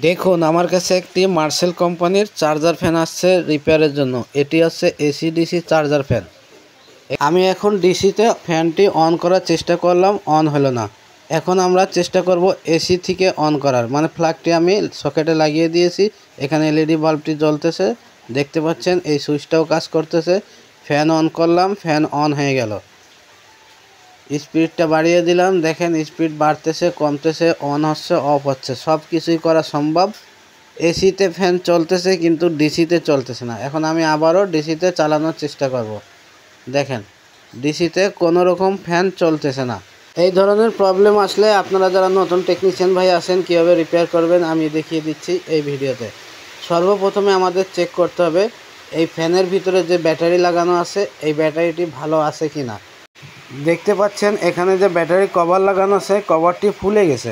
দেখুন আমার কাছে একটি মার্সেল কোম্পানির চার্জার ফ্যান আসছে রিপেয়ারের জন্য। এটি হচ্ছে এসি ডিসি চার্জার ফ্যান। আমি এখন ডিসিতে ফ্যানটি অন করার চেষ্টা করলাম, অন হলো না। এখন আমরা চেষ্টা করব এসি থেকে অন করার, মানে প্লাগটি আমি সকেটে লাগিয়ে দিয়েছি। এখানে এলইডি বাল্বটি জ্বলতেছে, দেখতে পাচ্ছেন। এই সুইচটাও কাজ করতেছে। ফ্যান অন করলাম, ফ্যান অন হয়ে গেল। স্পিডটা বাড়িয়ে দিলাম, দেখেন স্পিড বাড়তেছে, কমতেছে, অন হচ্ছে, অফ হচ্ছে, সব কিছুই করা সম্ভব। এসিতে ফ্যান চলতেছে কিন্তু ডিসিতে চলতেছে না। এখন আমি আবারও ডিসিতে চালানোর চেষ্টা করব। দেখেন ডিসিতে কোনো রকম ফ্যান চলতেছে না। এই ধরনের প্রবলেম আসলে আপনারা যারা নতুন টেকনিশিয়ান ভাই আছেন কীভাবে রিপেয়ার করবেন আমি দেখিয়ে দিচ্ছি এই ভিডিওতে। সর্বপ্রথমে আমাদের চেক করতে হবে এই ফ্যানের ভিতরে যে ব্যাটারি লাগানো আছে এই ব্যাটারিটি ভালো আছে কি না। দেখতে পাচ্ছেন এখানে যে ব্যাটারি কভার লাগানো আছে, কভারটি ফুলে গেছে।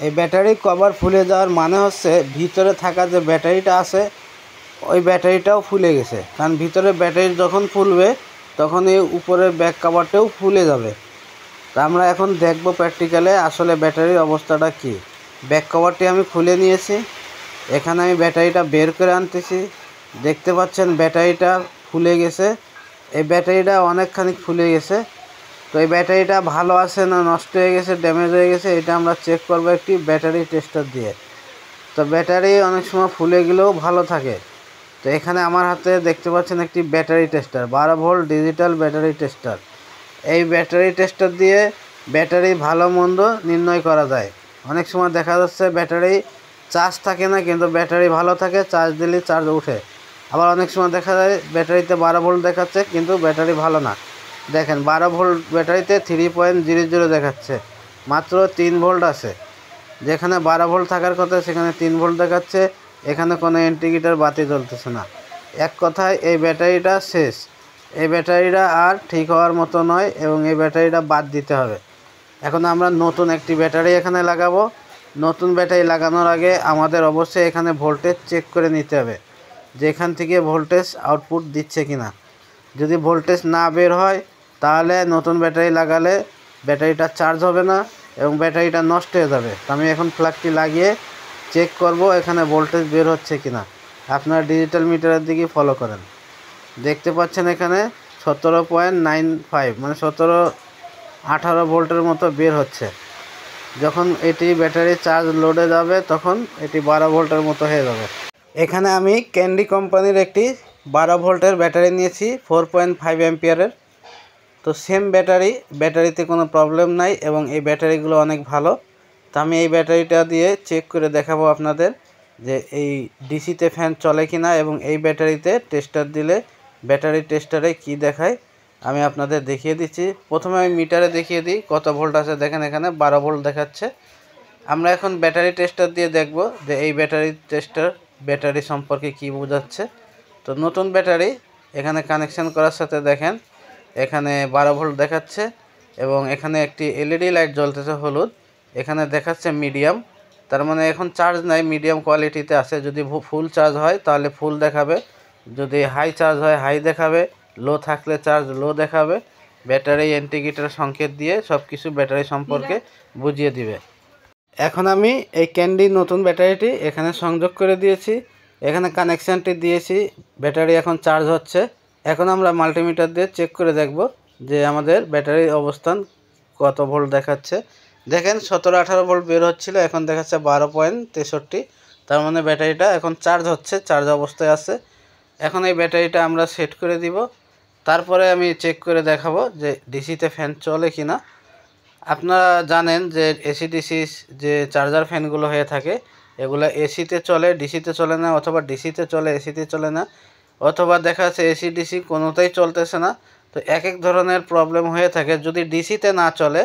এই ব্যাটারি কভার ফুলে যাওয়ার মানে হচ্ছে ভিতরে থাকা যে ব্যাটারিটা আছে ওই ব্যাটারিটাও ফুলে গেছে। কারণ ভিতরে ব্যাটারি যখন ফুলবে তখন এই উপরের ব্যাক কভারটাও ফুলে যাবে। তা আমরা এখন দেখব প্র্যাকটিক্যালে আসলে ব্যাটারির অবস্থাটা কি। ব্যাক কভারটি আমি খুলে নিয়েছি, এখানে আমি ব্যাটারিটা বের করে আনতেছি। দেখতে পাচ্ছেন ব্যাটারিটা ফুলে গেছে। এই ব্যাটারিটা অনেকখানি ফুলে গেছে। তো এই ব্যাটারিটা ভালো আছে না নষ্ট হয়ে গেছে, ড্যামেজ হয়ে গেছে, এটা আমরা চেক করব একটি ব্যাটারি টেস্টার দিয়ে। তো ব্যাটারি অনেক সময় ফুলে গেলেও ভালো থাকে। তো এখানে আমার হাতে দেখতে পাচ্ছেন একটি battery tester, 12 volt digital battery tester. এই ব্যাটারি টেস্টার দিয়ে ব্যাটারি ভালো মন্দ নির্ণয় করা যায়। অনেক সময় দেখা যাচ্ছে ব্যাটারি চার্জ থাকে না কিন্তু ব্যাটারি ভালো থাকে, চার্জ দিলে চার্জ উঠে। আবার অনেক সময় দেখা যায় ব্যাটারিতে 12 ভোল্ট দেখাচ্ছে কিন্তু ব্যাটারি ভালো না। দেখেন 12 ভোল্ট ব্যাটারিতে 3.00 দেখাচ্ছে, মাত্র 3 ভোল্ট আছে। যেখানে 12 ভোল্ট থাকার কথা সেখানে 3 ভোল্ট দেখাচ্ছে। এখানে কোনো ইন্ডিকেটর বাতি জ্বলতেছে না। এক কথায় এই ব্যাটারিটা শেষ। এই ব্যাটারিটা আর ঠিক হওয়ার মতো নয় এবং এই ব্যাটারিটা বাদ দিতে হবে। এখন আমরা নতুন একটি ব্যাটারি এখানে লাগাবো। নতুন ব্যাটারি লাগানোর আগে আমাদের অবশ্যই এখানে ভোল্টেজ চেক করে নিতে হবে যে এখান থেকে ভোল্টেজ আউটপুট দিচ্ছে কিনা। যদি ভোল্টেজ না বের হয় তাহলে নতুন ব্যাটারি লাগালে ব্যাটারিটা চার্জ হবে না এবং ব্যাটারিটা নষ্ট হয়ে যাবে। তো আমি এখন প্লাগটি লাগিয়ে চেক করব এখানে ভোল্টেজ বের হচ্ছে কিনা। আপনারা ডিজিটাল মিটারের দিকে ফলো করেন। দেখতে পাচ্ছেন এখানে 17.95 মানে 17-18 ভোল্টের মতো বের হচ্ছে। যখন এটি ব্যাটারি চার্জ লোডে যাবে তখন এটি 12 ভোল্টের মতো হয়ে যাবে। এখানে আমি ক্যান্ডি কোম্পানির একটি 12 ভোল্টের ব্যাটারি নিয়েছি 4.5 অ্যাম্পিয়ারের। তো সেম ব্যাটারিতে কোনো প্রবলেম নাই এবং এই ব্যাটারিগুলো অনেক ভালো। তো আমি এই ব্যাটারিটা দিয়ে চেক করে দেখাবো আপনাদের যে এই ডিসিতে ফ্যান চলে কিনা এবং এই ব্যাটারিতে টেস্টার দিলে ব্যাটারি টেস্টারে কি দেখায় আমি আপনাদের দেখিয়ে দিচ্ছি। প্রথমে আমি মিটারে দেখিয়ে দিই কত ভোল্ট আছে। দেখেন এখানে 12 ভোল্ট দেখাচ্ছে। আমরা এখন ব্যাটারি টেস্টার দিয়ে দেখব যে এই ব্যাটারি টেস্টার ব্যাটারি সম্পর্কে কি বোঝাচ্ছে। তো নতুন ব্যাটারি এখানে কানেকশান করার সাথে দেখেন এখানে 12 ভোল্ট দেখাচ্ছে এবং এখানে একটি এলইডি লাইট জ্বলতেছে হলুদ। এখানে দেখাচ্ছে মিডিয়াম, তার মানে এখন চার্জ নাই, মিডিয়াম কোয়ালিটিতে আছে। যদি ফুল চার্জ হয় তাহলে ফুল দেখাবে, যদি হাই চার্জ হয় হাই দেখাবে, লো থাকলে চার্জ লো দেখাবে। ব্যাটারি ইন্ডিকেটর সংকেত দিয়ে সব কিছু ব্যাটারি সম্পর্কে বুঝিয়ে দিবে। এখন আমি এই ক্যান্ডি নতুন ব্যাটারিটি এখানে সংযোগ করে দিয়েছি, এখানে কানেকশানটি দিয়েছি, ব্যাটারি এখন চার্জ হচ্ছে। এখন আমরা মাল্টিমিটার দিয়ে চেক করে দেখব যে আমাদের ব্যাটারির অবস্থান কত ভোল্ট দেখাচ্ছে। দেখেন 17-18 ভোল্ট বের হচ্ছিল, এখন দেখাচ্ছে 12.63। তার মানে ব্যাটারিটা এখন চার্জ হচ্ছে, চার্জ অবস্থায় আছে। এখন এই ব্যাটারিটা আমরা সেট করে দিব, তারপরে আমি চেক করে দেখাবো যে ডিসিতে ফ্যান চলে কিনা। আপনারা জানেন যে এসি ডিসি যে চার্জার ফ্যানগুলো হয়ে থাকে এগুলো এসিতে চলে ডিসিতে চলে না, অথবা ডিসিতে চলে এসিতে চলে না, অথবা দেখা যাচ্ছে এসি ডিসি কোনোটাই চলতেছে না। তো এক এক ধরনের প্রবলেম হয়ে থাকে। যদি ডিসিতে না চলে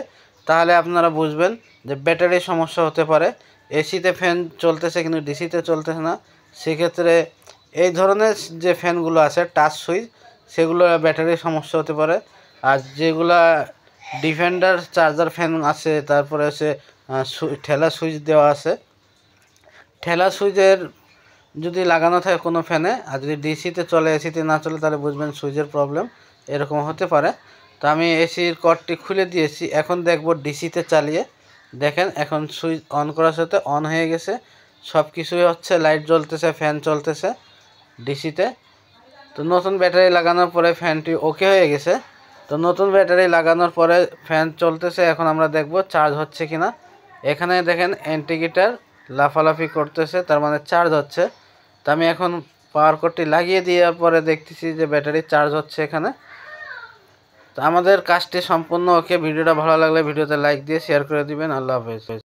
তাহলে আপনারা বুঝবেন যে ব্যাটারির সমস্যা হতে পারে। এসিতে ফ্যান চলতেছে কিন্তু ডিসিতে চলতেছে না, সেক্ষেত্রে এই ধরনের যে ফ্যানগুলো আছে টাচ সুইচ সেগুলো ব্যাটারির সমস্যা হতে পারে। আর যেগুলা ডিফেন্ডার চার্জার ফ্যান আছে, তারপরে হচ্ছে ঠেলা সুইচ দেওয়া আছে, ঠেলা সুইচের যদি লাগানো থাকে কোনো ফ্যানে আর যদি ডিসিতে চলে এসিতে না চলে তাহলে বুঝবেন সুইচের প্রবলেম, এরকম হতে পারে। তো আমি এসির কর্ডটি খুলে দিয়েছি, এখন দেখব ডিসিতে চালিয়ে। দেখেন এখন সুইচ অন করার সাথে অন হয়ে গেছে, সব কিছুই হচ্ছে, লাইট জ্বলতেছে, ফ্যান চলতেছে ডিসিতে। তো নতুন ব্যাটারি লাগানোর পরে ফ্যানটি ওকে হয়ে গেছে। তো নতুন ব্যাটারি লাগানোর পরে ফ্যান চলতেছে, এখন আমরা দেখব চার্জ হচ্ছে কিনা। এখানে দেখেন ইন্ডিকেটর লাফালাফি করতেছে, তার মানে চার্জ হচ্ছে। তো আমি এখন পাওয়ার কোডটি লাগিয়ে দেওয়ার পরে দেখতেছি যে ব্যাটারি চার্জ হচ্ছে এখানে। তো আমাদের কাজটি সম্পূর্ণ ওকে। ভিডিওটা ভালো লাগলে ভিডিওতে লাইক দিয়ে শেয়ার করে দিবেন। আল্লাহ হাফেজ।